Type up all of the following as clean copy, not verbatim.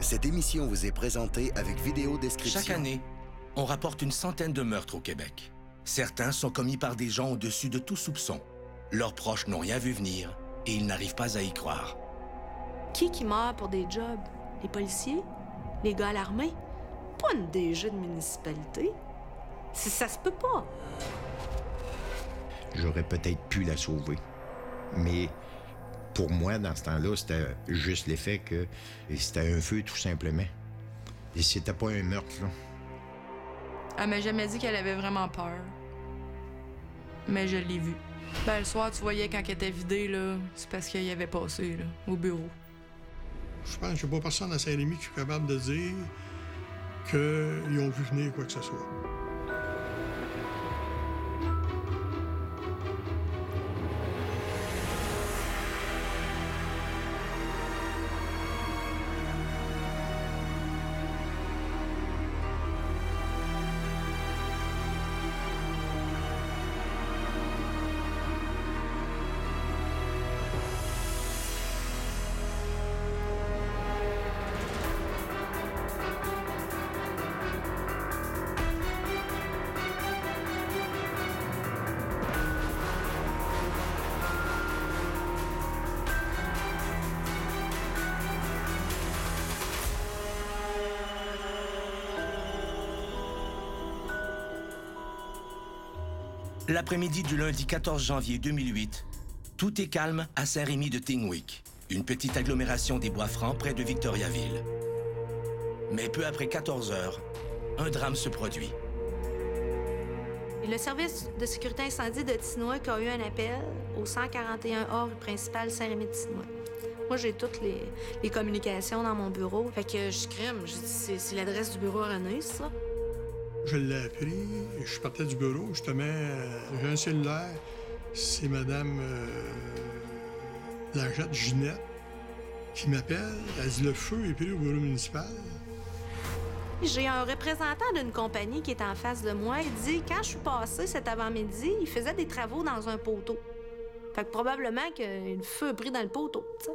Cette émission vous est présentée avec vidéo description. Chaque année, on rapporte une centaine de meurtres au Québec. Certains sont commis par des gens au-dessus de tout soupçon. Leurs proches n'ont rien vu venir et ils n'arrivent pas à y croire. Qui meurt pour des jobs? Les policiers? Les gars à l'armée? Pas une DG de municipalité. Ça se peut pas. J'aurais peut-être pu la sauver. Mais pour moi, dans ce temps-là, c'était juste l'effet que c'était un feu, tout simplement. Et c'était pas un meurtre, là. Elle m'a jamais dit qu'elle avait vraiment peur. Mais je l'ai vue. Le soir, tu voyais quand elle était vidée, là, c'est parce qu'elle y avait passé, là, au bureau. Je pense qu'il n'y a pas personne à Saint-Rémy qui est capable de dire qu'ils ont vu venir quoi que ce soit. L'après-midi du lundi 14 janvier 2008, tout est calme à Saint-Rémy de Tingwick, une petite agglomération des Bois-Francs près de Victoriaville. Mais peu après 14 heures, un drame se produit. Le service de sécurité incendie de Tingwick a eu un appel au 141A rue principale Saint-Rémy de Tingwick. Moi, j'ai toutes les communications dans mon bureau. Fait que je crème, je dis c'est l'adresse du bureau René, ça. Je l'ai appris, je partais du bureau, justement, j'ai un cellulaire, c'est Madame l'agente Ginette qui m'appelle, elle dit « Le feu est pris au bureau municipal ». J'ai un représentant d'une compagnie qui est en face de moi, il dit « Quand je suis passée cet avant-midi, il faisait des travaux dans un poteau. » Fait que probablement que le feu est pris dans le poteau, t'sais.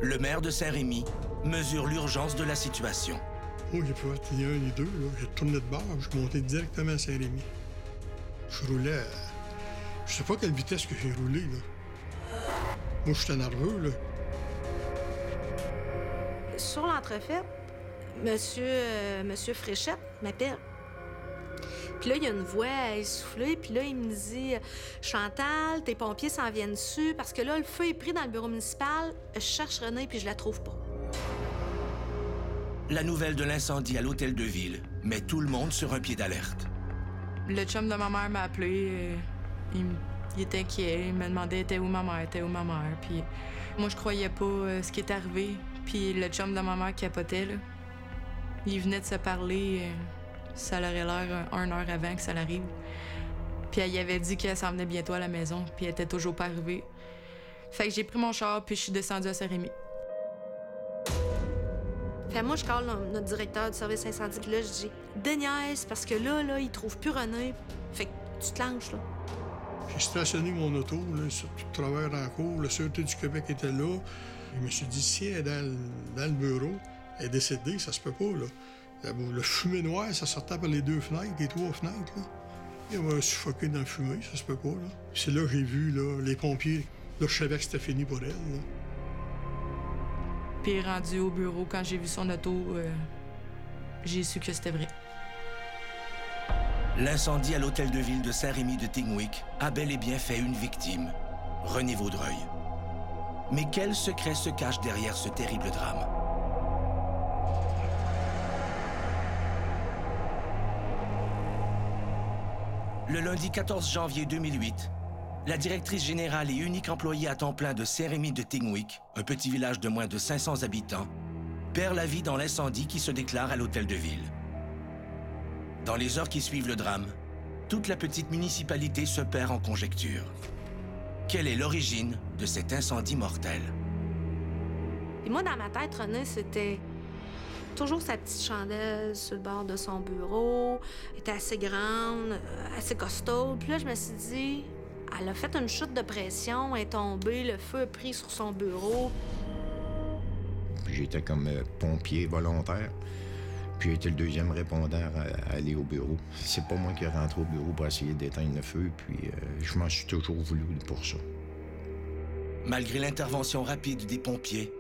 Le maire de Saint-Rémy mesure l'urgence de la situation. Moi, j'ai pas fait ni un ni deux, là. J'ai tourné de bord, je suis monté directement à Saint-Rémy. Je roulais à... Je sais pas quelle vitesse que j'ai roulé, là. Moi, j'étais nerveux, là. Sur l'entrefaite, Monsieur Fréchette m'appelle. Puis là, il y a une voix essoufflée, puis là, il me dit « Chantal, tes pompiers s'en viennent dessus, parce que là, le feu est pris dans le bureau municipal. Je cherche René, puis je la trouve pas. » La nouvelle de l'incendie à l'hôtel de ville met tout le monde sur un pied d'alerte. Le chum de ma mère m'a appelé. Il était inquiet. Il me demandait était où ma mère. Puis moi, je croyais pas ce qui est arrivé. Puis le chum de ma mère capotait, là. Il venait de se parler. Ça aurait l'air 1 heure avant que ça l'arrive. Puis elle y avait dit qu'elle s'en venait bientôt à la maison. Puis elle était toujours pas arrivée. Fait que j'ai pris mon char puis je suis descendue à Saint-Rémy. Fait moi, je colle notre directeur du service incendie, puis là, je dis « Déniaise, parce que là, il trouve plus René. Fait que tu te lances, là. » J'ai stationné mon auto, là, sur tout travers dans la cour. La Sûreté du Québec était là. Je me suis dit, si elle est dans le bureau, elle est décédée, ça se peut pas, là. Le fumée noir, ça sortait par les 2 fenêtres, les 3 fenêtres, là. Il va suffoquer dans le fumée, ça se peut pas, là. C'est là que j'ai vu, là, les pompiers. Là, je savais que c'était fini pour elle, là. Puis rendu au bureau, quand j'ai vu son auto, j'ai su que c'était vrai. L'incendie à l'hôtel de ville de Saint-Rémy de Tingwick a bel et bien fait une victime, René Vaudreuil. Mais quel secret se cache derrière ce terrible drame? Le lundi 14 janvier 2008, la directrice générale et unique employée à temps plein de Saint-Rémy de Tingwick, un petit village de moins de 500 habitants, perd la vie dans l'incendie qui se déclare à l'hôtel de ville. Dans les heures qui suivent le drame, toute la petite municipalité se perd en conjectures. Quelle est l'origine de cet incendie mortel? Et moi, dans ma tête, René, c'était toujours sa petite chandelle sur le bord de son bureau. Elle était assez grande, assez costaud. Puis là, je me suis dit, elle a fait une chute de pression, elle est tombée, le feu a pris sur son bureau. puis j'étais comme pompier volontaire. Puis j'ai été le deuxième répondant à aller au bureau. C'est pas moi qui est rentré au bureau pour essayer d'éteindre le feu, puis je m'en suis toujours voulu pour ça. Malgré l'intervention rapide des pompiers,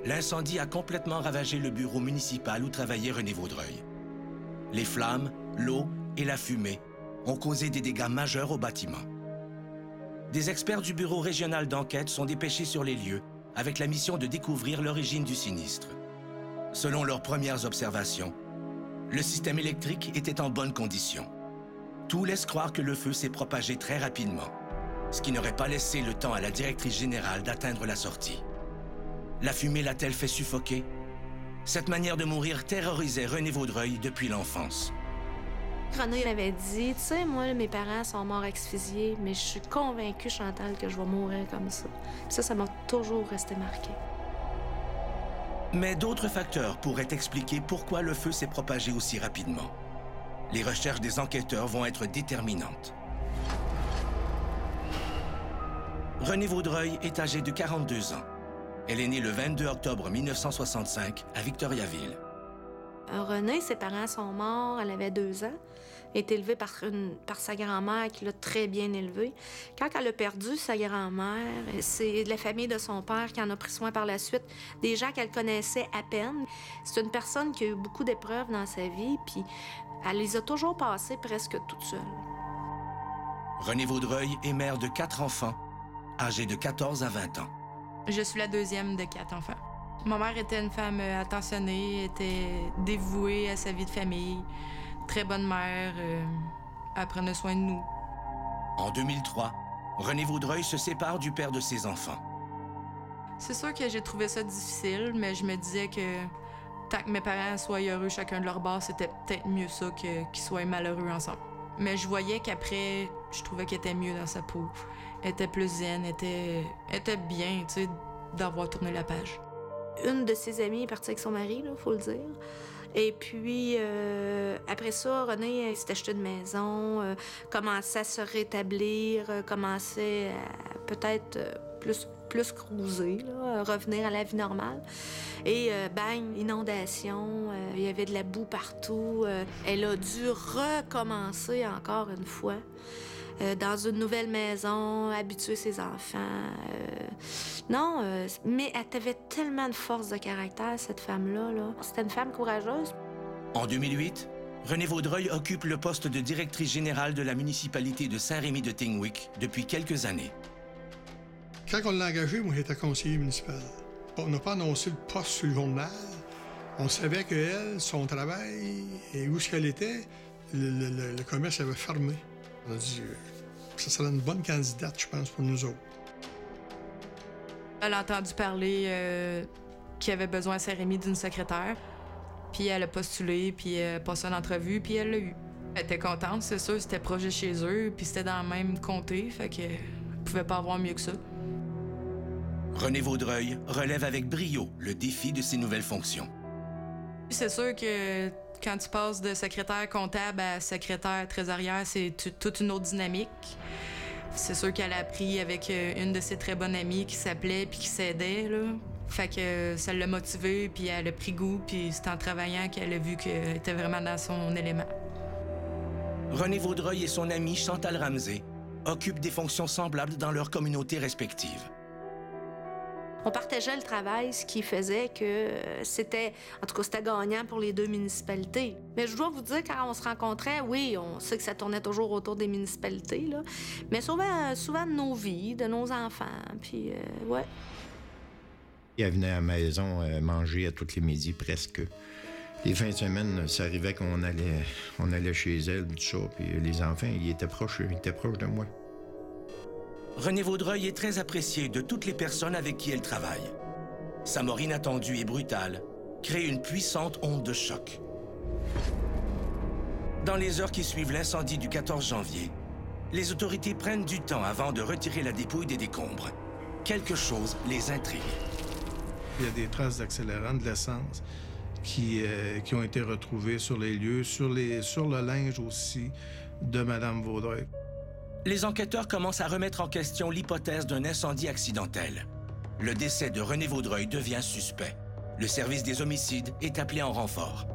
l'incendie a complètement ravagé le bureau municipal où travaillait René Vaudreuil. Les flammes, l'eau et la fumée ont causé des dégâts majeurs au bâtiment. Des experts du bureau régional d'enquête sont dépêchés sur les lieux avec la mission de découvrir l'origine du sinistre. Selon leurs premières observations, le système électrique était en bonne condition. Tout laisse croire que le feu s'est propagé très rapidement, ce qui n'aurait pas laissé le temps à la directrice générale d'atteindre la sortie. La fumée l'a-t-elle fait suffoquer? Cette manière de mourir terrorisait René Vaudreuil depuis l'enfance. René m'avait dit, tu sais, moi, mes parents sont morts asphyxiés, mais je suis convaincue, Chantal, que je vais mourir comme ça. Puis ça m'a toujours resté marqué. Mais d'autres facteurs pourraient expliquer pourquoi le feu s'est propagé aussi rapidement. Les recherches des enquêteurs vont être déterminantes. René Vaudreuil est âgée de 42 ans. Elle est née le 22 octobre 1965 à Victoriaville. René, ses parents sont morts, elle avait 2 ans. Elle a été élevée par sa grand-mère qui l'a très bien élevée. Quand elle a perdu sa grand-mère, c'est de la famille de son père qui en a pris soin par la suite, des gens qu'elle connaissait à peine. C'est une personne qui a eu beaucoup d'épreuves dans sa vie, puis elle les a toujours passées presque toute seule. René Vaudreuil est mère de 4 enfants, âgés de 14 à 20 ans. Je suis la deuxième de 4 enfants. Ma mère était une femme attentionnée, était dévouée à sa vie de famille, très bonne mère, elle prenait soin de nous. En 2003, René Vaudreuil se sépare du père de ses enfants. C'est sûr que j'ai trouvé ça difficile, mais je me disais que tant que mes parents soient heureux chacun de leur bord, c'était peut-être mieux ça qu'ils soient malheureux ensemble. Mais je voyais qu'après, je trouvais qu'elle était mieux dans sa peau. Elle était plus zen, elle était bien, tu sais, d'avoir tourné la page. Une de ses amies est partie avec son mari, il faut le dire. Et puis, après ça, René s'est acheté une maison, commençait à se rétablir, commençait à peut-être plus cruiser, là, revenir à la vie normale. Et bang, inondation, il y avait de la boue partout. Elle a dû recommencer encore une fois. Dans une nouvelle maison, habituer ses enfants. Mais elle avait tellement de force de caractère, cette femme-là. Là. C'était une femme courageuse. En 2008, René Vaudreuil occupe le poste de directrice générale de la municipalité de Saint-Rémy-de-Tingwick depuis quelques années. Quand on l'a engagée, moi, j'étais conseiller municipal. On n'a pas annoncé le poste sur le journal. On savait qu'elle, son travail et où est-ce qu'elle était, le commerce avait fermé. On a dit que ça serait une bonne candidate, je pense, pour nous autres. Elle a entendu parler qu'il y avait besoin à Saint-Rémy d'une secrétaire. Puis elle a postulé, puis elle a passé une entrevue, puis elle l'a eu. Elle était contente, c'est sûr, c'était proche de chez eux, puis c'était dans le même comté, fait qu'elle pouvait pas avoir mieux que ça. René Vaudreuil relève avec brio le défi de ses nouvelles fonctions. C'est sûr que quand tu passes de secrétaire comptable à secrétaire trésorière, c'est toute une autre dynamique. C'est sûr qu'elle a appris avec une de ses très bonnes amies qui s'appelait puis qui s'aidait, là. Fait que ça l'a motivée, puis elle a pris goût, puis c'est en travaillant qu'elle a vu qu'elle était vraiment dans son élément. René Vaudreuil et son amie Chantal Ramsey occupent des fonctions semblables dans leurs communautés respectives. On partageait le travail, ce qui faisait que c'était gagnant pour les 2 municipalités. Mais je dois vous dire, quand on se rencontrait, oui, on sait que ça tournait toujours autour des municipalités, là, mais souvent de nos vies, de nos enfants, puis ouais. Elle venait à la maison manger à tous les midis, presque. Les fins de semaine, ça arrivait qu'on allait chez elle, tout ça, puis les enfants, ils étaient proches de moi. René Vaudreuil est très apprécié de toutes les personnes avec qui elle travaille. Sa mort inattendue et brutale crée une puissante onde de choc. Dans les heures qui suivent l'incendie du 14 janvier, les autorités prennent du temps avant de retirer la dépouille des décombres. Quelque chose les intrigue. Il y a des traces d'accélérant, de l'essence, qui ont été retrouvées sur les lieux, sur le linge aussi de Mme Vaudreuil. Les enquêteurs commencent à remettre en question l'hypothèse d'un incendie accidentel. Le décès de René Vaudreuil devient suspect. Le service des homicides est appelé en renfort.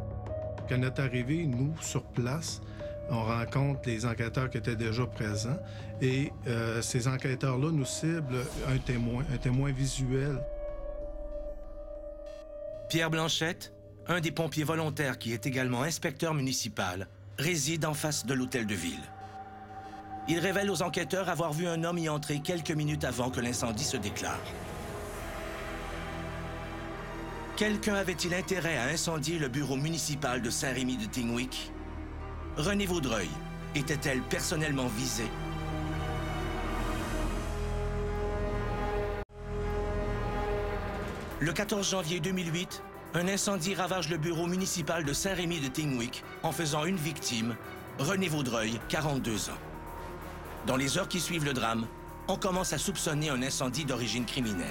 Quand on est arrivé, nous, sur place, on rencontre les enquêteurs qui étaient déjà présents et ces enquêteurs-là nous ciblent un témoin visuel. Pierre Blanchette, un des pompiers volontaires qui est également inspecteur municipal, réside en face de l'hôtel de ville. Il révèle aux enquêteurs avoir vu un homme y entrer quelques minutes avant que l'incendie se déclare. Quelqu'un avait-il intérêt à incendier le bureau municipal de Saint-Rémy de Tingwick? Renée Vaudreuil était-elle personnellement visée? Le 14 janvier 2008, un incendie ravage le bureau municipal de Saint-Rémy de Tingwick en faisant une victime, Renée Vaudreuil, 42 ans. Dans les heures qui suivent le drame, on commence à soupçonner un incendie d'origine criminelle.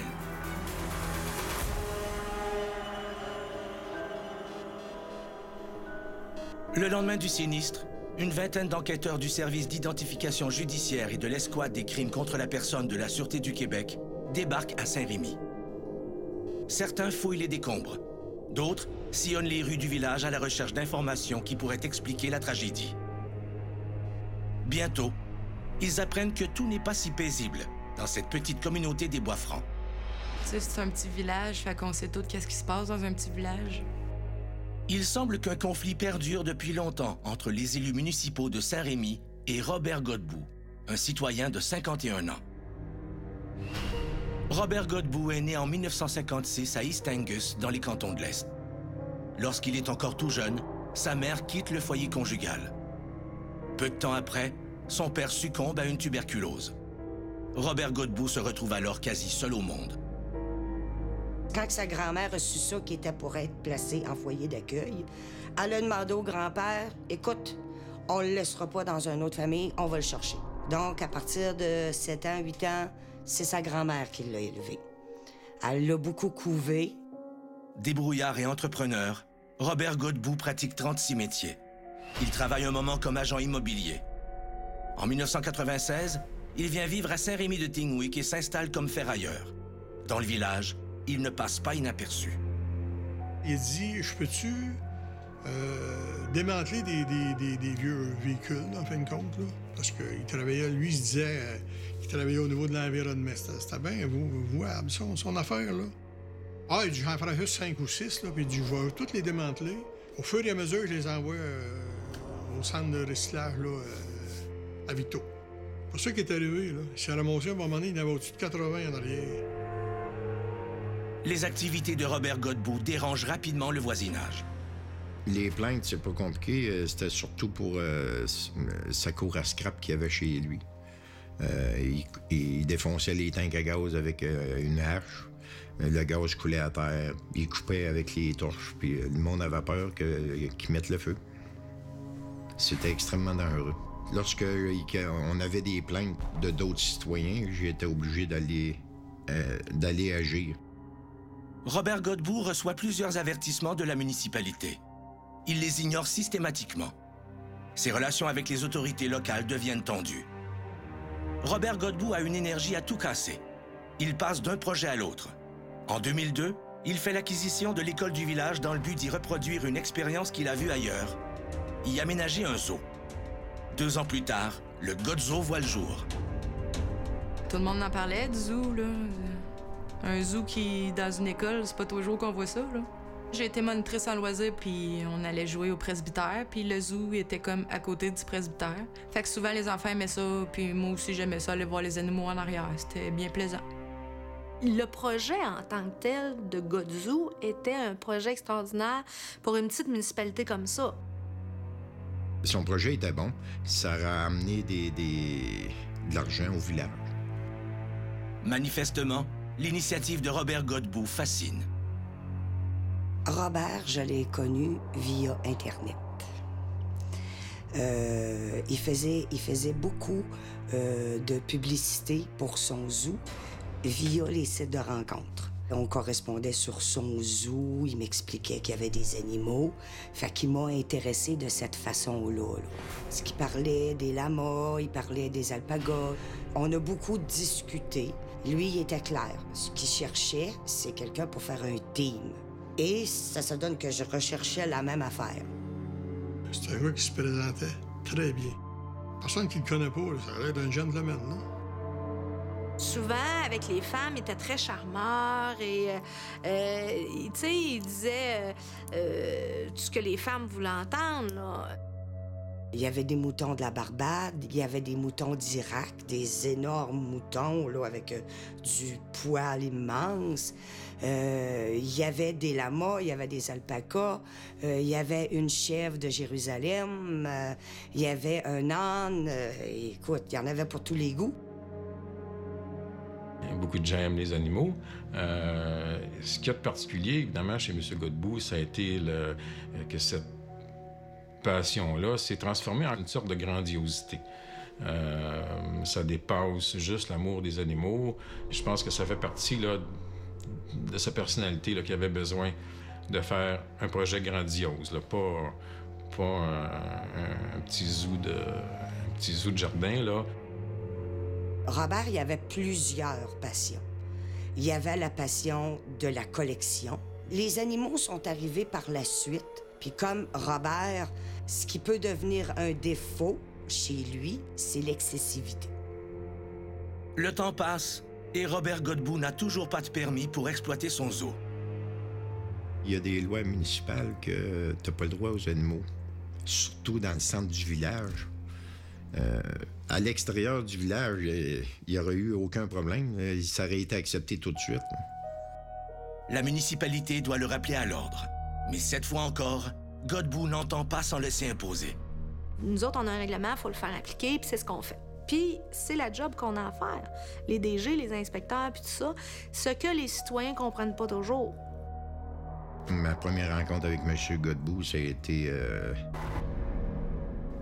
Le lendemain du sinistre, une vingtaine d'enquêteurs du service d'identification judiciaire et de l'escouade des crimes contre la personne de la Sûreté du Québec débarquent à Saint-Rémy. Certains fouillent les décombres. D'autres sillonnent les rues du village à la recherche d'informations qui pourraient expliquer la tragédie. Bientôt, ils apprennent que tout n'est pas si paisible dans cette petite communauté des Bois-Francs. Tu sais, c'est un petit village, fait qu'on sait tout qu'est-ce qui se passe dans un petit village. Il semble qu'un conflit perdure depuis longtemps entre les élus municipaux de Saint-Rémy et Robert Godbout, un citoyen de 51 ans. Robert Godbout est né en 1956 à East Angus, dans les cantons de l'Est. Lorsqu'il est encore tout jeune, sa mère quitte le foyer conjugal. Peu de temps après, son père succombe à une tuberculose. Robert Godbout se retrouve alors quasi seul au monde. Quand sa grand-mère a su ça qu'il était pour être placé en foyer d'accueil, elle a demandé au grand-père, « Écoute, on le laissera pas dans une autre famille, on va le chercher. » Donc, à partir de 7 ans, 8 ans, c'est sa grand-mère qui l'a élevé. Elle l'a beaucoup couvé. Débrouillard et entrepreneur, Robert Godbout pratique 36 métiers. Il travaille un moment comme agent immobilier. En 1996, il vient vivre à Saint-Rémy de Tingwick et s'installe comme ferrailleur. Dans le village, il ne passe pas inaperçu. Il dit, je peux-tu démanteler des vieux véhicules, en fin de compte, là? Parce qu'il travaillait, lui, il se disait qu'il travaillait au niveau de l'environnement. C'était bien vouable, son affaire, là. Ah, il dit, j'en ferai juste 5 ou 6, là, puis il dit, je vais toutes les démanteler. Au fur et à mesure, je les envoie au centre de recyclage, là, à Victo. C'est pour ça qu'il est arrivé, là. Il s'est ramassé à un moment donné, il en avait au-dessus de 80 en arrière. Les activités de Robert Godbout dérangent rapidement le voisinage. Les plaintes, c'est pas compliqué. C'était surtout pour sa cour à scrap qu'il y avait chez lui. Il défonçait les tanks à gaz avec une hache. Le gaz coulait à terre. Il coupait avec les torches. Puis le monde avait peur qu'il mette le feu. C'était extrêmement dangereux. Lorsqu'on avait des plaintes de d'autres citoyens, j'étais obligé d'aller agir. Robert Godbout reçoit plusieurs avertissements de la municipalité. Il les ignore systématiquement. Ses relations avec les autorités locales deviennent tendues. Robert Godbout a une énergie à tout casser. Il passe d'un projet à l'autre. En 2002, il fait l'acquisition de l'école du village dans le but d'y reproduire une expérience qu'il a vue ailleurs, y aménager un zoo. 2 ans plus tard, le Godzoo voit le jour. Tout le monde en parlait du zoo, là. Un zoo qui, dans une école, c'est pas toujours qu'on voit ça, là. J'ai été monitrice en loisirs, puis on allait jouer au presbytère, puis le zoo était comme à côté du presbytère. Fait que souvent, les enfants aimaient ça, puis moi aussi, j'aimais ça, aller voir les animaux en arrière. C'était bien plaisant. Le projet en tant que tel de Godzoo était un projet extraordinaire pour une petite municipalité comme ça. Son projet était bon. Ça a amené de l'argent au village. Manifestement, l'initiative de Robert Godbout fascine. Robert, je l'ai connu via Internet. Il faisait beaucoup de publicité pour son zoo via les sites de rencontres. On correspondait sur son zoo, il m'expliquait qu'il y avait des animaux. Fait qu'il m'a intéressé de cette façon-là. Parce qu'il parlait des lamas, il parlait des alpagas. On a beaucoup discuté. Lui, il était clair. Ce qu'il cherchait, c'est quelqu'un pour faire un team. Et ça se donne que je recherchais la même affaire. C'est un gars qui se présentait très bien. Personne qui le connaît pas, là, ça a l'air d'un gentleman, non? Souvent, avec les femmes, il était très charmeur et, tu sais, il disait tout ce que les femmes voulaient entendre, là. Il y avait des moutons de la Barbade, il y avait des moutons d'Irak, des énormes moutons là, avec du poil immense. Il y avait des lamas, il y avait des alpacas, il y avait une chèvre de Jérusalem, il y avait un âne. Écoute, il y en avait pour tous les goûts. Beaucoup de gens aiment les animaux. Ce qu'il y a de particulier, évidemment, chez M. Godbout, ça a été que cette passion-là s'est transformée en une sorte de grandiosité. Ça dépasse juste l'amour des animaux. Je pense que ça fait partie là, de sa personnalité là, qui avait besoin de faire un projet grandiose, là, pas un petit zoo de jardin, là. Robert, il y avait plusieurs passions. Il y avait la passion de la collection. Les animaux sont arrivés par la suite. Puis comme Robert, ce qui peut devenir un défaut chez lui, c'est l'excessivité. Le temps passe et Robert Godbout n'a toujours pas de permis pour exploiter son zoo. Il y a des lois municipales que tu n'as pas le droit aux animaux, surtout dans le centre du village. À l'extérieur du village, il n'y aurait eu aucun problème. Ça aurait été accepté tout de suite. La municipalité doit le rappeler à l'ordre. Mais cette fois encore, Godbout n'entend pas s'en laisser imposer. Nous autres, on a un règlement, il faut le faire appliquer, puis c'est ce qu'on fait. Puis c'est la job qu'on a à faire. Les DG, les inspecteurs, puis tout ça, ce que les citoyens comprennent pas toujours. Ma première rencontre avec M. Godbout, ça a été...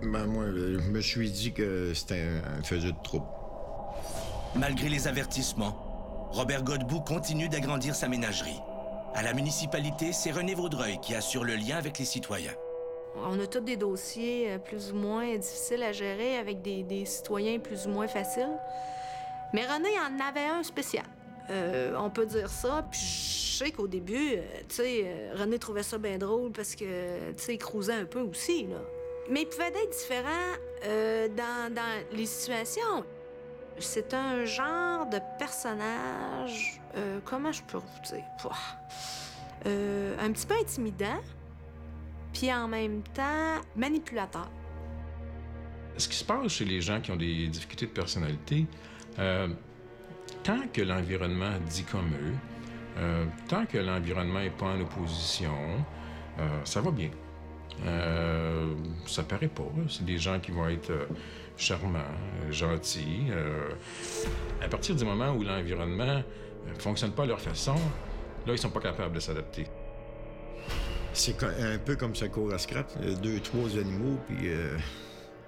moi, je me suis dit que c'était un faiseux de troupe. Malgré les avertissements, Robert Godbout continue d'agrandir sa ménagerie. À la municipalité, c'est René Vaudreuil qui assure le lien avec les citoyens. On a tous des dossiers plus ou moins difficiles à gérer avec des citoyens plus ou moins faciles. Mais René en avait un spécial. On peut dire ça. Puis je sais qu'au début, René trouvait ça bien drôle parce que, il cruisait un peu aussi, là. Mais il pouvait être différent dans les situations. C'est un genre de personnage, comment je peux vous dire? Un petit peu intimidant, puis en même temps manipulateur. Ce qui se passe chez les gens qui ont des difficultés de personnalité, tant que l'environnement dit comme eux, tant que l'environnement n'est pas en opposition, ça va bien. Ça paraît pas. C'est des gens qui vont être charmants, gentils. À partir du moment où l'environnement ne fonctionne pas à leur façon, là, ils sont pas capables de s'adapter. C'est un peu comme ça court à scrap. 2, 3 animaux, puis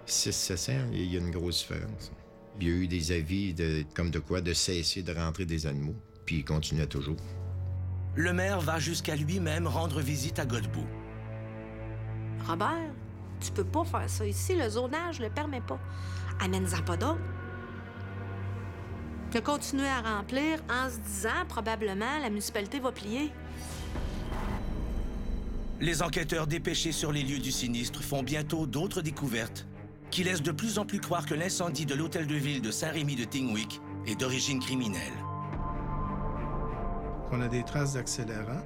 6, 700, il y a une grosse différence. Il y a eu des avis de cesser de rentrer des animaux, puis il continuait toujours. Le maire va jusqu'à lui-même rendre visite à Godbout. Robert, tu peux pas faire ça ici, le zonage le permet pas. Amène-en pas d'autres. Il a continué à remplir en se disant, probablement, la municipalité va plier. Les enquêteurs dépêchés sur les lieux du sinistre font bientôt d'autres découvertes qui laissent de plus en plus croire que l'incendie de l'hôtel de ville de Saint-Rémy de Tingwick est d'origine criminelle. On a des traces d'accélérant.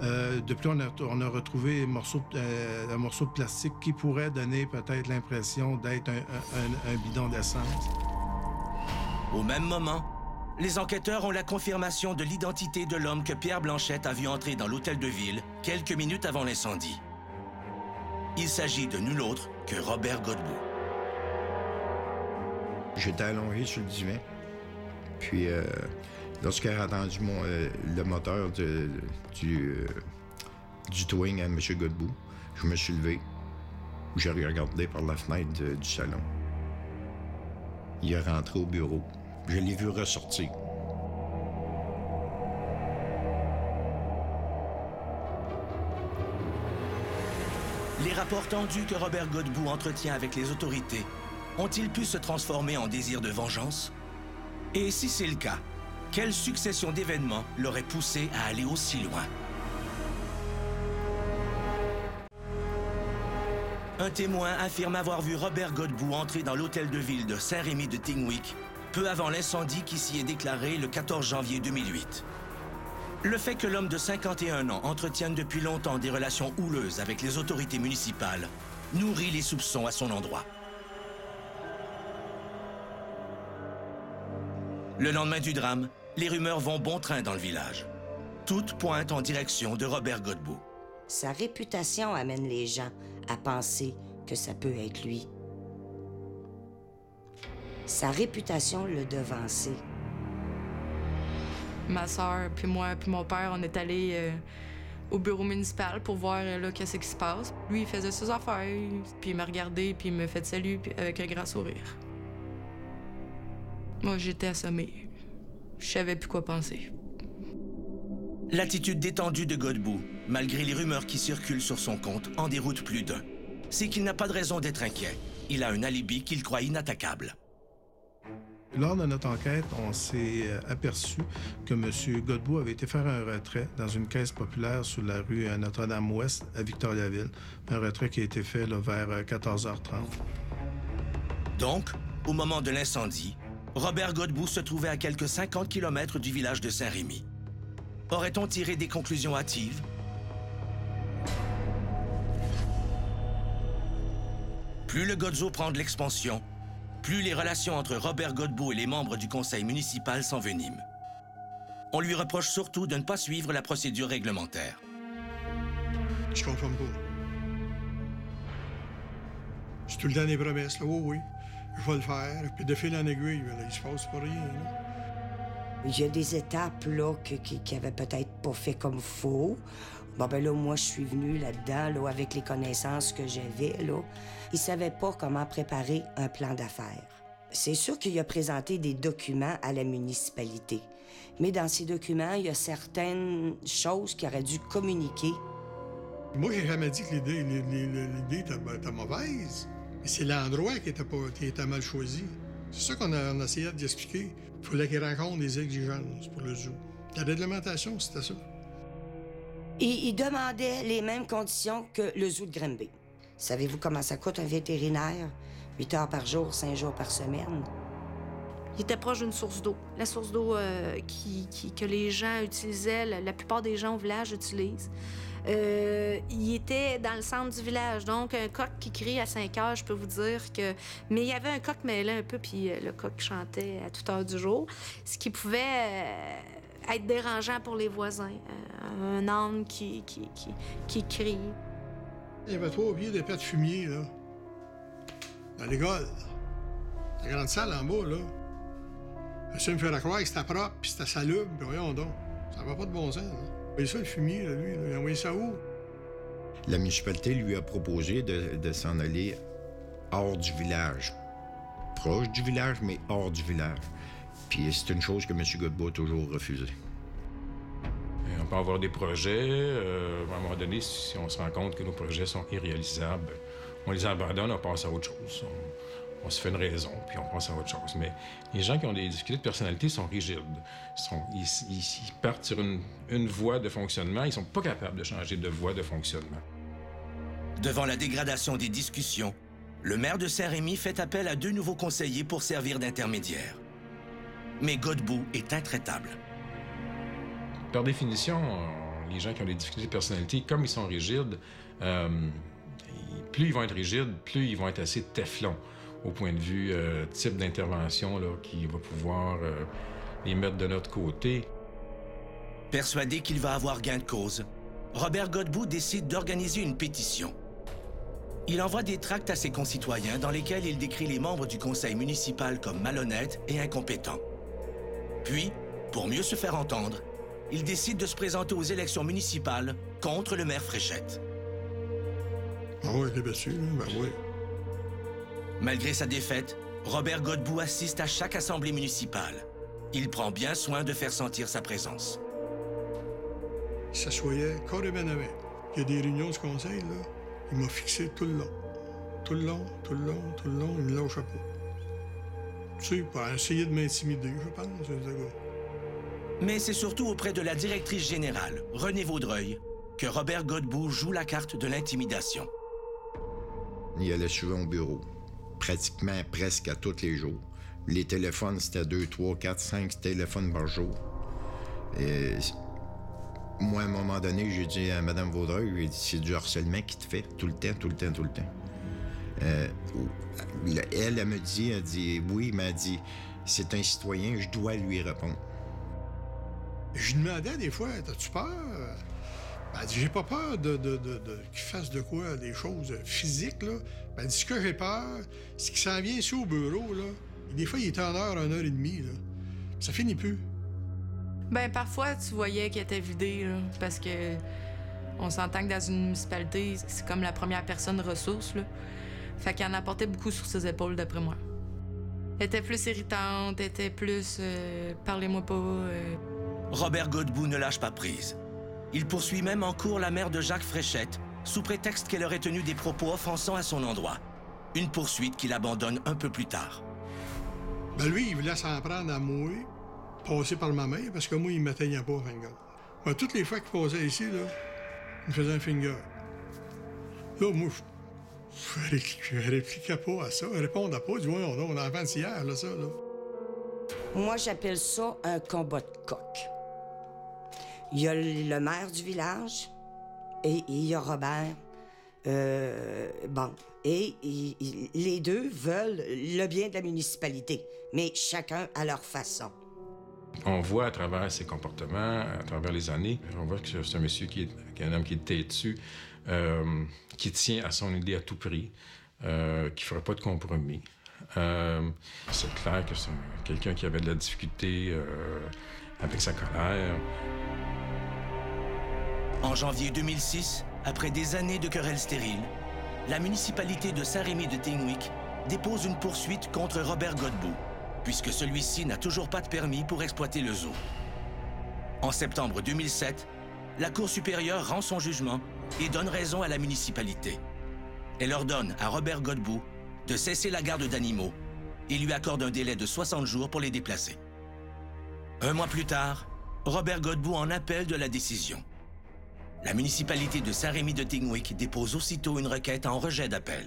De plus, on a retrouvé un morceau de plastique qui pourrait donner peut-être l'impression d'être un bidon d'essence. Au même moment, les enquêteurs ont la confirmation de l'identité de l'homme que Pierre Blanchette a vu entrer dans l'hôtel de ville quelques minutes avant l'incendie. Il s'agit de nul autre que Robert Godbout. J'étais allongé sur le divan, puis lorsqu'il a entendu le moteur du towing à M. Godbout, je me suis levé. J'ai regardé par la fenêtre du salon. Il est rentré au bureau. Je l'ai vu ressortir. Les rapports tendus que Robert Godbout entretient avec les autorités ont-ils pu se transformer en désir de vengeance? Et si c'est le cas, quelle succession d'événements l'aurait poussé à aller aussi loin? Un témoin affirme avoir vu Robert Godbout entrer dans l'hôtel de ville de Saint-Rémy de Tingwick peu avant l'incendie qui s'y est déclaré le 14 janvier 2008. Le fait que l'homme de 51 ans entretienne depuis longtemps des relations houleuses avec les autorités municipales nourrit les soupçons à son endroit. Le lendemain du drame, les rumeurs vont bon train dans le village. Toutes pointent en direction de Robert Godbout. Sa réputation amène les gens à penser que ça peut être lui. Sa réputation le devançait. Ma soeur, puis moi, puis mon père, on est allés au bureau municipal pour voir qu'est-ce qui se passe. Lui, il faisait ses affaires, puis il m'a regardé, puis il me fait de salut avec un grand sourire. Moi, j'étais assommée. Je savais plus quoi penser. L'attitude détendue de Godbout, malgré les rumeurs qui circulent sur son compte, en déroute plus d'un. C'est qu'il n'a pas de raison d'être inquiet. Il a un alibi qu'il croit inattaquable. Lors de notre enquête, on s'est aperçu que M. Godbout avait été faire un retrait dans une caisse populaire sur la rue Notre-Dame-Ouest à Victoriaville. Un retrait qui a été fait là, vers 14h30. Donc, au moment de l'incendie, Robert Godbout se trouvait à quelques 50 km du village de Saint-Rémy. Aurait-on tiré des conclusions hâtives? Plus le Godzo prend de l'expansion, plus les relations entre Robert Godbout et les membres du conseil municipal s'enveniment. On lui reproche surtout de ne pas suivre la procédure réglementaire. Je comprends pas. C'est tout le temps des promesses, là. Oui, je vais le faire. Puis de fil en aiguille, là, il se passe pas rien, là. Il y a des étapes là, qui avaient peut-être pas fait comme faut. Bon, ben là, moi, je suis venue là-dedans, là, avec les connaissances que j'avais, là. Il savait pas comment préparer un plan d'affaires. C'est sûr qu'il a présenté des documents à la municipalité. Mais dans ces documents, il y a certaines choses qu'il aurait dû communiquer. Moi, j'ai jamais dit que l'idée était mauvaise. Mais c'est l'endroit qui était mal choisi. C'est ça qu'on a essayé d'expliquer. Il fallait qu'il rencontre des exigences pour le zoo. La réglementation, c'était ça. Et il demandait les mêmes conditions que le zoo de Granby. Savez-vous comment ça coûte un vétérinaire? 8 heures par jour, 5 jours par semaine. Il était proche d'une source d'eau. La source d'eau que les gens utilisaient, la plupart des gens au village utilisent. Il était dans le centre du village, donc un coq qui crie à 5 heures, je peux vous dire que... Mais il y avait un coq mêlé un peu, puis le coq chantait à toute heure du jour, ce qui pouvait être dérangeant pour les voisins. Un âne qui crie. Il y avait 3 pieds d'épais de fumier, là, dans l'école. La grande salle en bas, là. Monsieur me fait croire que c'était propre, puis c'était salubre, puis voyons donc. Ça va pas de bon sens, hein. Et ça, le fumier, là, lui, il a envoyé ça où? La municipalité lui a proposé de s'en aller hors du village. Proche du village, mais hors du village. Puis c'est une chose que M. Godbout a toujours refusé. On peut avoir des projets. À un moment donné, si on se rend compte que nos projets sont irréalisables, on les abandonne, on passe à autre chose. On se fait une raison, puis on passe à autre chose. Mais les gens qui ont des difficultés de personnalité sont rigides. Ils partent sur une voie de fonctionnement. Ils sont pas capables de changer de voie de fonctionnement. Devant la dégradation des discussions, le maire de Saint-Rémy fait appel à 2 nouveaux conseillers pour servir d'intermédiaires. Mais Godbout est intraitable. Par définition, les gens qui ont des difficultés de personnalité, comme ils sont rigides, plus ils vont être rigides, plus ils vont être assez téflons au point de vue type d'intervention là, qui va pouvoir les mettre de notre côté. Persuadé qu'il va avoir gain de cause, Robert Godbout décide d'organiser une pétition. Il envoie des tracts à ses concitoyens dans lesquels il décrit les membres du conseil municipal comme malhonnêtes et incompétents. Puis, pour mieux se faire entendre, il décide de se présenter aux élections municipales contre le maire Fréchette. Ah oui, il est battu, ben oui. Malgré sa défaite, Robert Godbout assiste à chaque assemblée municipale. Il prend bien soin de faire sentir sa présence. Il s'assoyait carrément avec. Il y a des réunions du conseil, là. Il m'a fixé tout le long. Tout le long, il me lâchait pas. Tu sais, pour essayer de m'intimider, je pense, ce gars. Mais c'est surtout auprès de la directrice générale, Renée Vaudreuil, que Robert Godbout joue la carte de l'intimidation. Il allait souvent au bureau, pratiquement presque à tous les jours. Les téléphones, c'était 2, 3, 4, 5 téléphones par jour. Et moi, à un moment donné, j'ai dit à Mme Vaudreuil, j'ai dit, c'est du harcèlement qui te fait tout le temps, tout le temps, tout le temps. Elle me dit, oui, elle m'a dit, c'est un citoyen, je dois lui répondre. Je lui demandais des fois, t'as-tu peur? Elle dit, j'ai pas peur qu'il fasse de quoi, des choses physiques, là. Elle dit, ce que j'ai peur, c'est qu'il s'en vient ici au bureau, là. Et des fois, il est 1 heure et demie, là. Ça finit plus. Ben parfois, tu voyais qu'il était vidé, là, parce que on s'entend que dans une municipalité, c'est comme la première personne ressource, là. Fait qu'il en apportait beaucoup sur ses épaules, d'après moi. Elle était plus irritante, elle était plus parlez-moi pas. Robert Godbout ne lâche pas prise. Il poursuit même en cours la mère de Jacques Fréchette, sous prétexte qu'elle aurait tenu des propos offensants à son endroit. Une poursuite qu'il abandonne un peu plus tard. Ben lui, il voulait s'en prendre à moi, passer par ma main, parce que moi, il ne m'atteignait pas au finger. Ben, toutes les fois qu'il passait ici, là, il me faisait un finger. Là, moi, je répliquais pas à ça, je répondais pas. Je dis, on a avancé hier, là, ça, là. Moi, j'appelle ça un combat de coq. Il y a le maire du village et il y a Robert. Et les deux veulent le bien de la municipalité, mais chacun à leur façon. On voit à travers ses comportements, à travers les années, on voit que c'est un monsieur qui est un homme qui est têtu, qui tient à son idée à tout prix, qui ne fera pas de compromis. C'est clair que c'est quelqu'un qui avait de la difficulté avec sa colère. En janvier 2006, après des années de querelles stériles, la municipalité de Saint-Rémy-de-Tinwick dépose une poursuite contre Robert Godbout, puisque celui-ci n'a toujours pas de permis pour exploiter le zoo. En septembre 2007, la Cour supérieure rend son jugement et donne raison à la municipalité. Elle ordonne à Robert Godbout de cesser la garde d'animaux et lui accorde un délai de 60 jours pour les déplacer. 1 mois plus tard, Robert Godbout en appelle de la décision. La municipalité de Saint-Rémy-de-Tinwick dépose aussitôt une requête en rejet d'appel.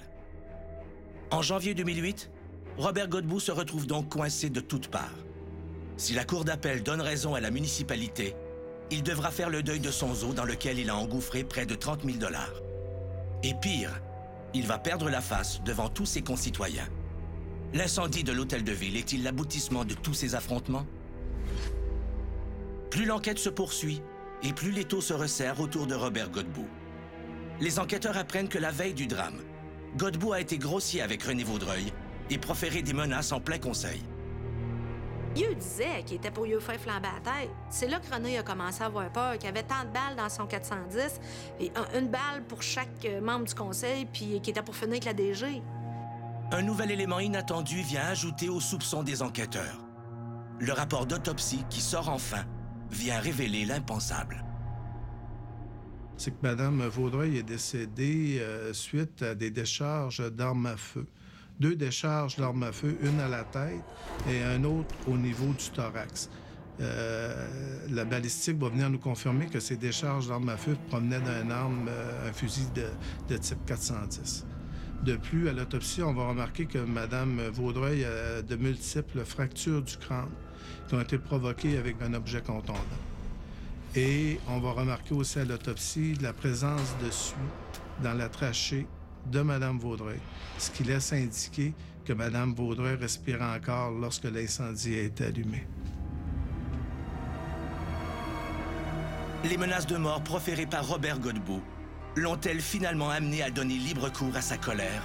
En janvier 2008, Robert Godbout se retrouve donc coincé de toutes parts. Si la cour d'appel donne raison à la municipalité, il devra faire le deuil de son zoo dans lequel il a engouffré près de 30 000 $. Et pire, il va perdre la face devant tous ses concitoyens. L'incendie de l'hôtel de ville est-il l'aboutissement de tous ces affrontements? Plus l'enquête se poursuit, et plus l'étau se resserre autour de Robert Godbout. Les enquêteurs apprennent que la veille du drame, Godbout a été grossier avec René Vaudreuil et proféré des menaces en plein conseil. Il lui disait qu'il était pour lui faire flamber la tête. C'est là que René a commencé à avoir peur, qu'il y avait tant de balles dans son 410, et une balle pour chaque membre du conseil, puis qui était pour finir avec la DG. Un nouvel élément inattendu vient ajouter aux soupçons des enquêteurs. Le rapport d'autopsie qui sort enfin vient révéler l'impensable. C'est que Mme Vaudreuil est décédée suite à des décharges d'armes à feu. 2 décharges d'armes à feu, une à la tête et un autre au niveau du thorax. La balistique va venir nous confirmer que ces décharges d'armes à feu provenaient d'un arme, un fusil de type 410. De plus, à l'autopsie, on va remarquer que Mme Vaudreuil a de multiples fractures du crâne qui ont été provoquées avec un objet contondant. Et on va remarquer aussi à l'autopsie la présence de suie dans la trachée de Mme Vaudreuil, ce qui laisse indiquer que Mme Vaudreuil respirait encore lorsque l'incendie a été allumé. Les menaces de mort proférées par Robert Godbout l'ont-elles finalement amené à donner libre cours à sa colère?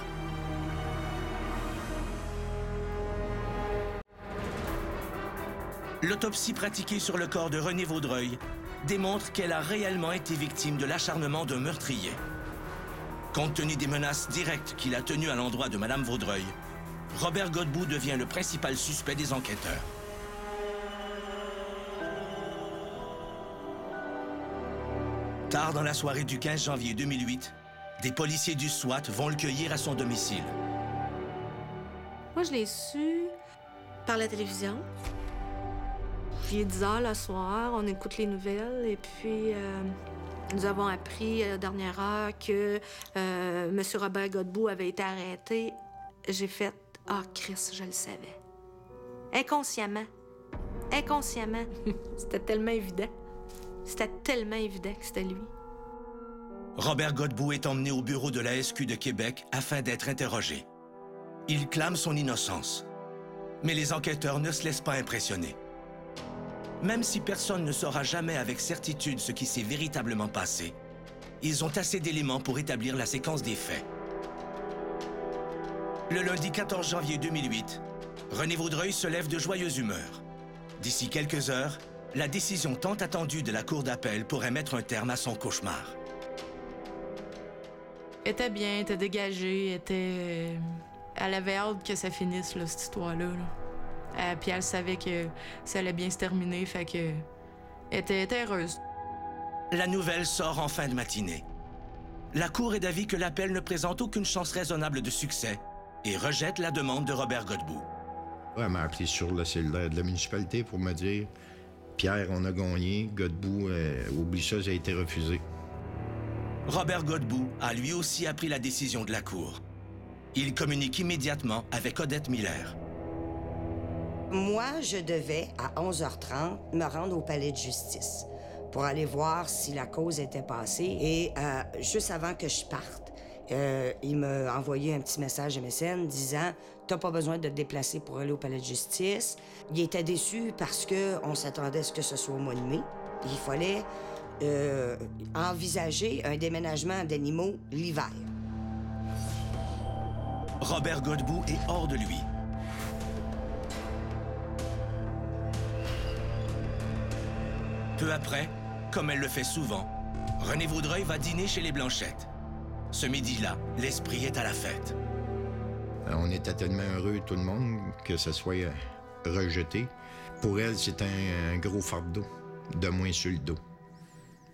L'autopsie pratiquée sur le corps de René Vaudreuil démontre qu'elle a réellement été victime de l'acharnement d'un meurtrier. Compte tenu des menaces directes qu'il a tenues à l'endroit de Mme Vaudreuil, Robert Godbout devient le principal suspect des enquêteurs. Tard dans la soirée du 15 janvier 2008, des policiers du SWAT vont le cueillir à son domicile. Moi, je l'ai su par la télévision. Il est 10 h le soir, on écoute les nouvelles, et puis Nous avons appris à la dernière heure que M. Robert Godbout avait été arrêté. J'ai fait « Ah, Christ, je le savais. » Inconsciemment. Inconsciemment. C'était tellement évident. C'était tellement évident que c'était lui. Robert Godbout est emmené au bureau de la SQ de Québec afin d'être interrogé. Il clame son innocence. Mais les enquêteurs ne se laissent pas impressionner. Même si personne ne saura jamais avec certitude ce qui s'est véritablement passé, ils ont assez d'éléments pour établir la séquence des faits. Le lundi 14 janvier 2008, René Vaudreuil se lève de joyeuse humeur. D'ici quelques heures, la décision tant attendue de la Cour d'appel pourrait mettre un terme à son cauchemar. Elle était bien, elle était dégagée, elle avait hâte que ça finisse, là, cette histoire-là. Là. Puis elle savait que ça allait bien se terminer, fait que elle était heureuse. La nouvelle sort en fin de matinée. La Cour est d'avis que l'appel ne présente aucune chance raisonnable de succès et rejette la demande de Robert Godbout. Elle m'a appelé sur le cellulaire de la municipalité pour me dire « Pierre, on a gagné, Godbout, oublie ça, ça a été refusé. » Robert Godbout a lui aussi appris la décision de la Cour. Il communique immédiatement avec Odette Miller. Moi, je devais, à 11h30, me rendre au palais de justice pour aller voir si la cause était passée. Et juste avant que je parte, il m'a envoyé un petit message MSN disant « T'as pas besoin de te déplacer pour aller au palais de justice. » Il était déçu parce qu'on s'attendait à ce que ce soit au mois de mai. Il fallait envisager un déménagement d'animaux l'hiver. Robert Godbout est hors de lui. Peu après, comme elle le fait souvent, René Vaudreuil va dîner chez les Blanchettes. Ce midi-là, l'esprit est à la fête. On était tellement heureux, tout le monde, que ça soit rejeté. Pour elle, c'est un gros fardeau de moins sur le dos.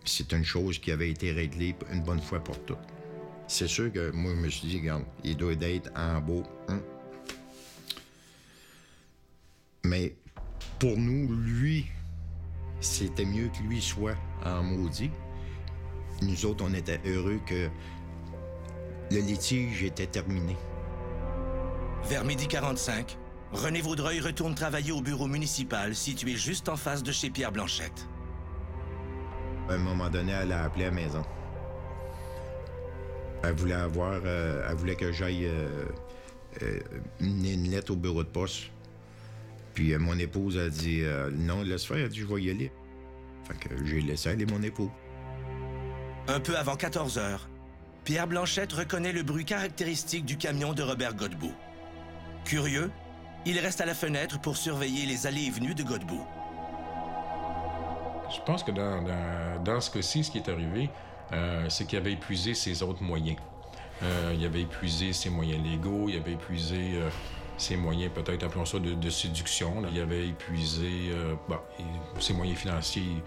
C'est une chose qui avait été réglée une bonne fois pour toutes. C'est sûr que moi, je me suis dit, regarde, il doit être en beau. Mais pour nous, lui, c'était mieux que lui soit en maudit. Nous autres, on était heureux que le litige était terminé. Vers 12h45, René Vaudreuil retourne travailler au bureau municipal situé juste en face de chez Pierre Blanchette. À un moment donné, elle a appelé à la maison. Elle voulait que j'aille une lettre au bureau de poste. Puis mon épouse a dit non, laisse faire, elle a dit je vais y aller. Fait que j'ai laissé aller mon époux. Un peu avant 14h, Pierre Blanchette reconnaît le bruit caractéristique du camion de Robert Godbout. Curieux, il reste à la fenêtre pour surveiller les allées et venues de Godbout. Je pense que dans ce cas-ci, ce qui est arrivé, c'est qu'il avait épuisé ses autres moyens. Il avait épuisé ses moyens légaux, il avait épuisé ses moyens, peut-être appelons ça de séduction. Là. Il avait épuisé ses moyens financiers.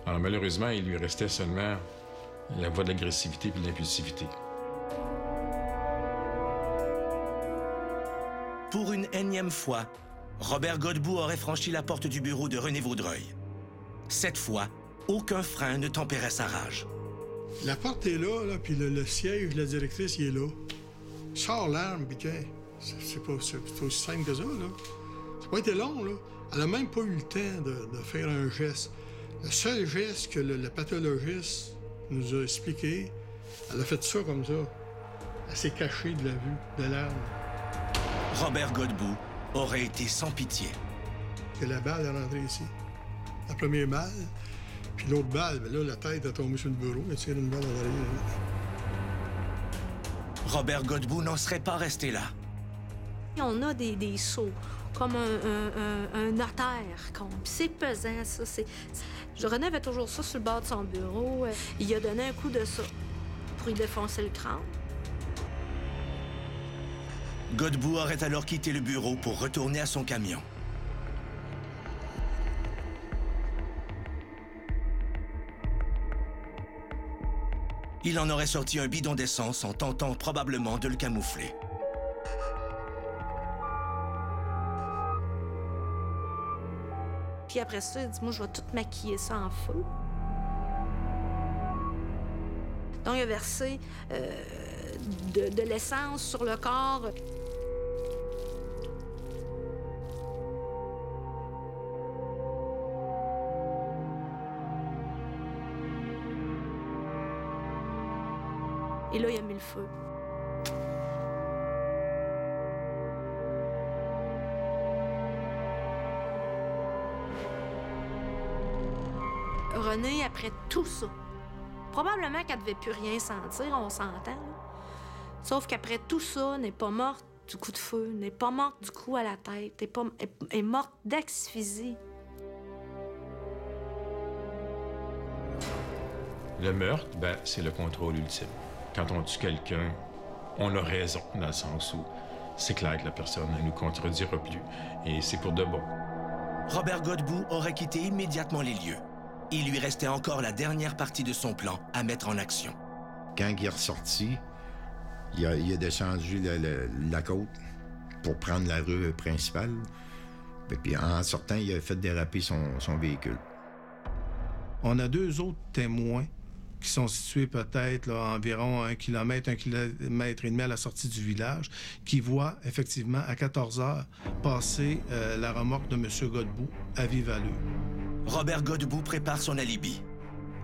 Alors, malheureusement, il lui restait seulement la voie de l'agressivité et de l'impulsivité. Pour une énième fois, Robert Godbout aurait franchi la porte du bureau de René Vaudreuil. Cette fois, aucun frein ne tempérait sa rage. La porte est là, puis le siège de la directrice, il est là. Sors l'arme, puis tiens, c'est aussi simple que ça, là. Ça n'a pas été long, là. Elle n'a même pas eu le temps de faire un geste. Le seul geste que le pathologiste nous a expliqué, elle a fait ça comme ça. Elle s'est cachée de la vue, de l'arme. Robert Godbout aurait été sans pitié. Que la balle est rentrée ici. La première balle, puis l'autre balle, bien là, la tête a tombé sur le bureau, elle tire une balle en arrière. Robert Godbout n'en serait pas resté là. On a des sauts, comme un notaire. C'est pesant, ça. René avait toujours ça sur le bord de son bureau. Il a donné un coup de ça pour y défoncer le crâne. Godbout aurait alors quitté le bureau pour retourner à son camion. Il en aurait sorti un bidon d'essence en tentant probablement de le camoufler. Puis après ça, il dit « Moi, je vais tout maquiller ça en feu. » Donc, il a versé de l'essence sur le corps. Et là, il a mis le feu. Renée, après tout ça, probablement qu'elle ne devait plus rien sentir, on s'entend, là. Sauf qu'après tout ça, n'est pas morte du coup de feu, n'est pas morte du coup à la tête, est morte d'asphyxie. Le meurtre, c'est le contrôle ultime. Quand on tue quelqu'un, on a raison, dans le sens où c'est clair que la personne ne nous contredira plus, et c'est pour de bon. Robert Godbout aurait quitté immédiatement les lieux. Il lui restait encore la dernière partie de son plan à mettre en action. Quand il est ressorti, il a descendu la côte pour prendre la rue principale. Et puis en sortant, il a fait déraper son véhicule. On a 2 autres témoins qui sont situés peut-être là, environ 1 kilomètre, 1,5 kilomètre à la sortie du village, qui voient effectivement à 14 heures passer la remorque de M. Godbout à vive allure. Robert Godbout prépare son alibi.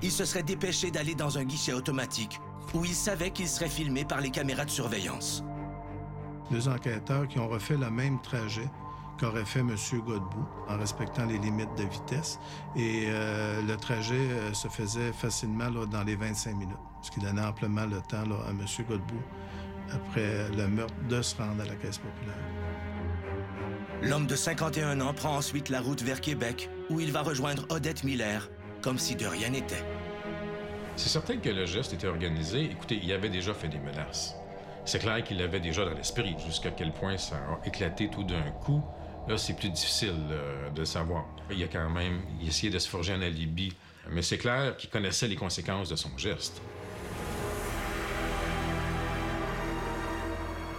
Il se serait dépêché d'aller dans un guichet automatique où il savait qu'il serait filmé par les caméras de surveillance. 2 enquêteurs qui ont refait le même trajet qu'aurait fait M. Godbout en respectant les limites de vitesse. Et le trajet se faisait facilement là, dans les 25 minutes, ce qui donnait amplement le temps là, à M. Godbout, après le meurtre, de se rendre à la Caisse populaire. L'homme de 51 ans prend ensuite la route vers Québec, où il va rejoindre Odette Miller, comme si de rien n'était. C'est certain que le geste était organisé. Écoutez, il avait déjà fait des menaces. C'est clair qu'il l'avait déjà dans l'esprit. Jusqu'à quel point ça a éclaté tout d'un coup, là, c'est plus difficile de le savoir. Il a quand même essayé de se forger un alibi, mais c'est clair qu'il connaissait les conséquences de son geste.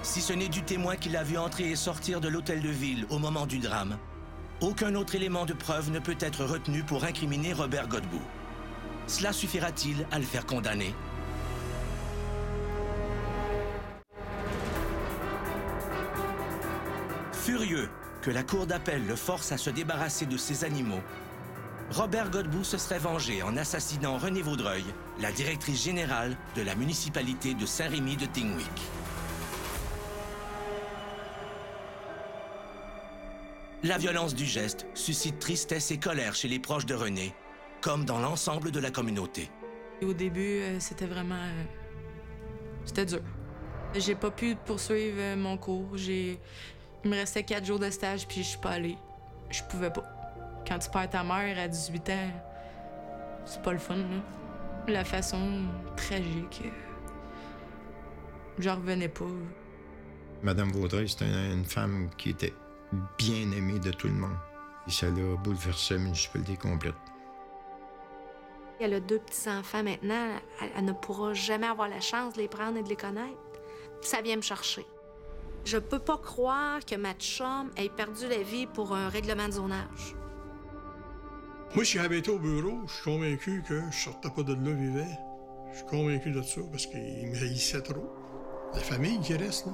Si ce n'est du témoin qui l'a vu entrer et sortir de l'hôtel de ville au moment du drame, aucun autre élément de preuve ne peut être retenu pour incriminer Robert Godbout. Cela suffira-t-il à le faire condamner? Furieux que la cour d'appel le force à se débarrasser de ses animaux, Robert Godbout se serait vengé en assassinant Renée Vaudreuil, la directrice générale de la municipalité de Saint-Rémy de Tingwick. La violence du geste suscite tristesse et colère chez les proches de Renée, comme dans l'ensemble de la communauté. Au début, c'était vraiment... c'était dur. J'ai pas pu poursuivre mon cours. Il me restait 4 jours de stage, puis je suis pas allée. Je pouvais pas. Quand tu perds ta mère à 18 ans, c'est pas le fun, là. La façon tragique, j'en revenais pas. Madame Vaudreuil, c'était une femme qui était bien aimée de tout le monde. Et ça l'a bouleversé la municipalité complète. Elle a 2 petits-enfants maintenant. Elle ne pourra jamais avoir la chance de les prendre et de les connaître. Ça vient me chercher. Je peux pas croire que ma chum ait perdu la vie pour un règlement de zonage. Moi, je suis arrêté au bureau. Je suis convaincu que je sortais pas de là vivant. Je suis convaincu de ça parce qu'il me haïssait trop. La famille qui reste, là.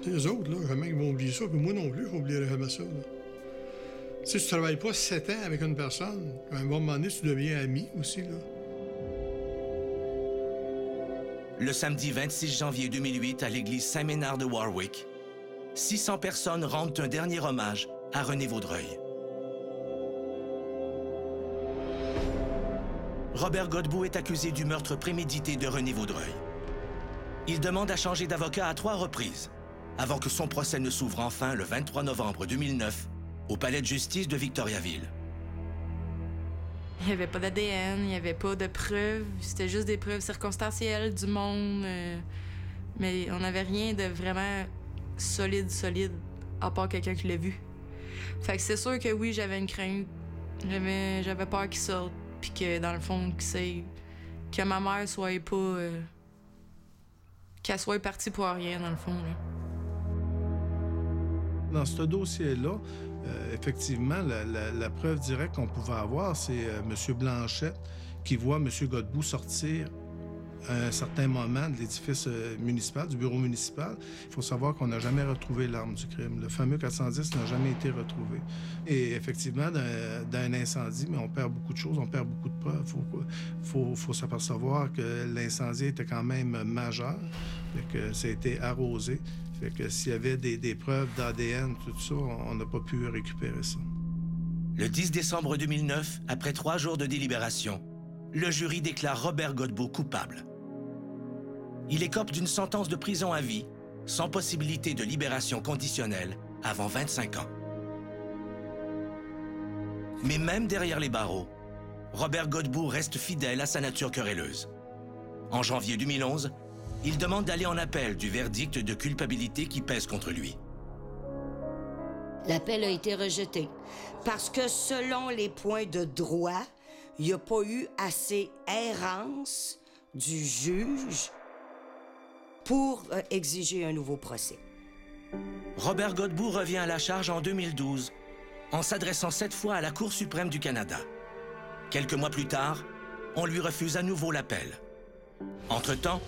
Les autres, là, jamais ils vont oublier ça. Puis moi non plus, je n'oublierai jamais ça, là. Tu sais, tu travailles pas 7 ans avec une personne. À un moment donné, tu deviens ami aussi, là. Le samedi 26 janvier 2008, à l'église Saint-Ménard de Warwick, 600 personnes rendent un dernier hommage à Renée Vaudreuil. Robert Godbout est accusé du meurtre prémédité de Renée Vaudreuil. Il demande à changer d'avocat à 3 reprises, avant que son procès ne s'ouvre enfin le 23 novembre 2009 au palais de justice de Victoriaville. Il n'y avait pas d'ADN, il n'y avait pas de preuves. C'était juste des preuves circonstancielles du monde. Mais on n'avait rien de vraiment solide, à part quelqu'un qui l'a vu. Fait que c'est sûr que oui, j'avais une crainte. J'avais peur qu'il sorte, puis que dans le fond, que ma mère soit pas... qu'elle soit partie pour rien, dans le fond, là. Dans ce dossier-là, effectivement, la preuve directe qu'on pouvait avoir, c'est M. Blanchette qui voit M. Godbout sortir à un certain moment de l'édifice municipal, du bureau municipal. Il faut savoir qu'on n'a jamais retrouvé l'arme du crime. Le fameux 410 n'a jamais été retrouvé. Et effectivement, dans un incendie, mais on perd beaucoup de choses, on perd beaucoup de preuves. Faut s'apercevoir que l'incendie était quand même majeur, que ça a été arrosé. Fait que s'il y avait des preuves d'ADN, tout ça, on n'a pas pu récupérer ça. Le 10 décembre 2009, après 3 jours de délibération, le jury déclare Robert Godbout coupable. Il écope d'une sentence de prison à vie, sans possibilité de libération conditionnelle, avant 25 ans. Mais même derrière les barreaux, Robert Godbout reste fidèle à sa nature querelleuse. En janvier 2011, il demande d'aller en appel du verdict de culpabilité qui pèse contre lui. L'appel a été rejeté parce que selon les points de droit, il n'y a pas eu assez errance du juge pour exiger un nouveau procès. Robert Godbout revient à la charge en 2012, en s'adressant cette fois à la Cour suprême du Canada. Quelques mois plus tard, on lui refuse à nouveau l'appel. Entre-temps,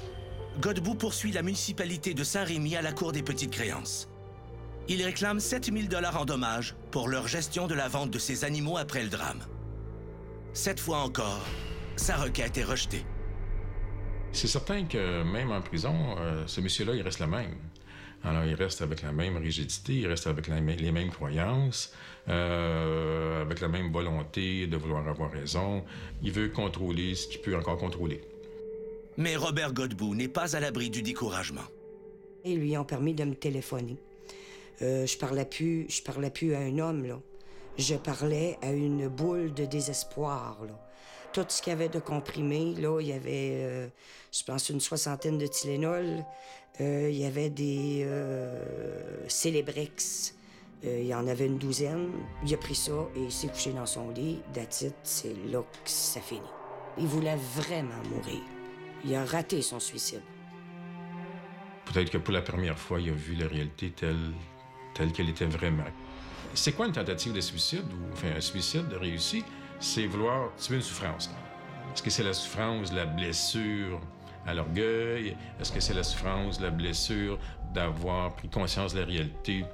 Godbout poursuit la municipalité de Saint-Rémy à la Cour des petites créances. Il réclame 7 000 $ en dommages pour leur gestion de la vente de ces animaux après le drame. Cette fois encore, sa requête est rejetée. C'est certain que même en prison, ce monsieur-là, il reste le même. Alors, il reste avec la même rigidité, il reste avec les mêmes croyances, avec la même volonté de vouloir avoir raison. Il veut contrôler ce qu'il peut encore contrôler. Mais Robert Godbout n'est pas à l'abri du découragement. Ils lui ont permis de me téléphoner. Je parlais plus à un homme, là. Je parlais à une boule de désespoir, là. Tout ce qu'il y avait de comprimé, là, il y avait, je pense, une 60aine de Tylenol. Il y avait des Celebrex. Il y en avait une 12aine. Il a pris ça et il s'est couché dans son lit. That's it, c'est là que ça finit. Il voulait vraiment mourir. Il a raté son suicide. Peut-être que pour la première fois, il a vu la réalité telle qu'elle était vraiment. C'est quoi une tentative de suicide ou enfin un suicide réussi? C'est vouloir tuer une souffrance. Est-ce que c'est la souffrance de la blessure à l'orgueil? Est-ce que c'est la souffrance de la blessure d'avoir pris conscience de la réalité?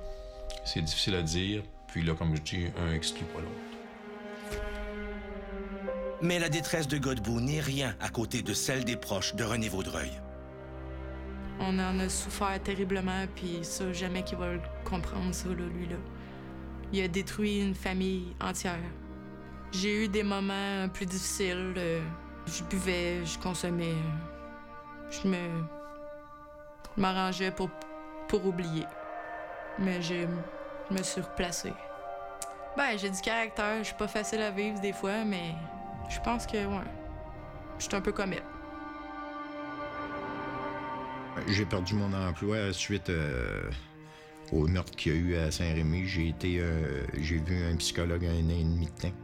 C'est difficile à dire. Puis là, comme je dis, un exclut pas l'autre. Mais la détresse de Godbout n'est rien à côté de celle des proches de René Vaudreuil. On en a souffert terriblement, puis ça, jamais qu'il va le comprendre, ça, là, lui-là. Il a détruit une famille entière. J'ai eu des moments plus difficiles. Je buvais, je consommais. Je m'arrangeais pour oublier. Mais je me suis replacée. Ben, j'ai du caractère. Je suis pas facile à vivre des fois, mais je pense que, ouais, je suis un peu comme elle. J'ai perdu mon emploi suite au meurtre qu'il y a eu à Saint-Rémy. J'ai vu un psychologue 1 an et demi de temps.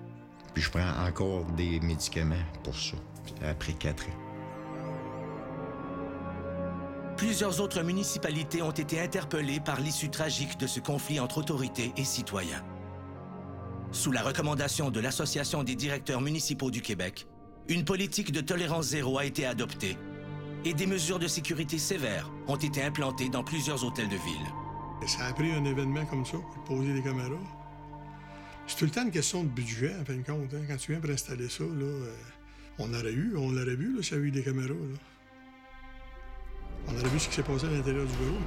Puis je prends encore des médicaments pour ça, après 4 ans. Plusieurs autres municipalités ont été interpellées par l'issue tragique de ce conflit entre autorités et citoyens. Sous la recommandation de l'Association des directeurs municipaux du Québec, une politique de tolérance zéro a été adoptée et des mesures de sécurité sévères ont été implantées dans plusieurs hôtels de ville. Ça a pris un événement comme ça pour poser des caméras. C'est tout le temps une question de budget, en fin de compte. Hein. Quand tu viens pour installer ça, là, on l'aurait vu là, s'il y avait eu des caméras. Là. On aurait vu ce qui s'est passé à l'intérieur du bureau.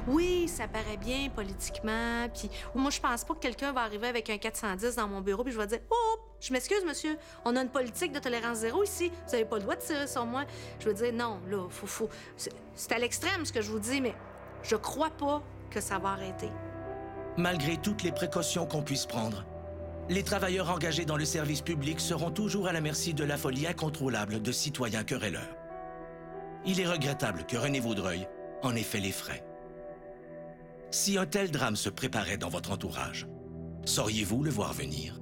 Oui, ça paraît bien politiquement. Puis moi, je pense pas que quelqu'un va arriver avec un 410 dans mon bureau puis je vais dire « Oh, je m'excuse, monsieur, on a une politique de tolérance zéro ici. Vous avez pas le droit de tirer sur moi. » Je veux dire, non, là, faut... C'est à l'extrême ce que je vous dis, mais je crois pas que ça va arrêter. Malgré toutes les précautions qu'on puisse prendre, les travailleurs engagés dans le service public seront toujours à la merci de la folie incontrôlable de citoyens querelleurs. Il est regrettable que René Vaudreuil en ait fait les frais. Si un tel drame se préparait dans votre entourage, sauriez-vous le voir venir?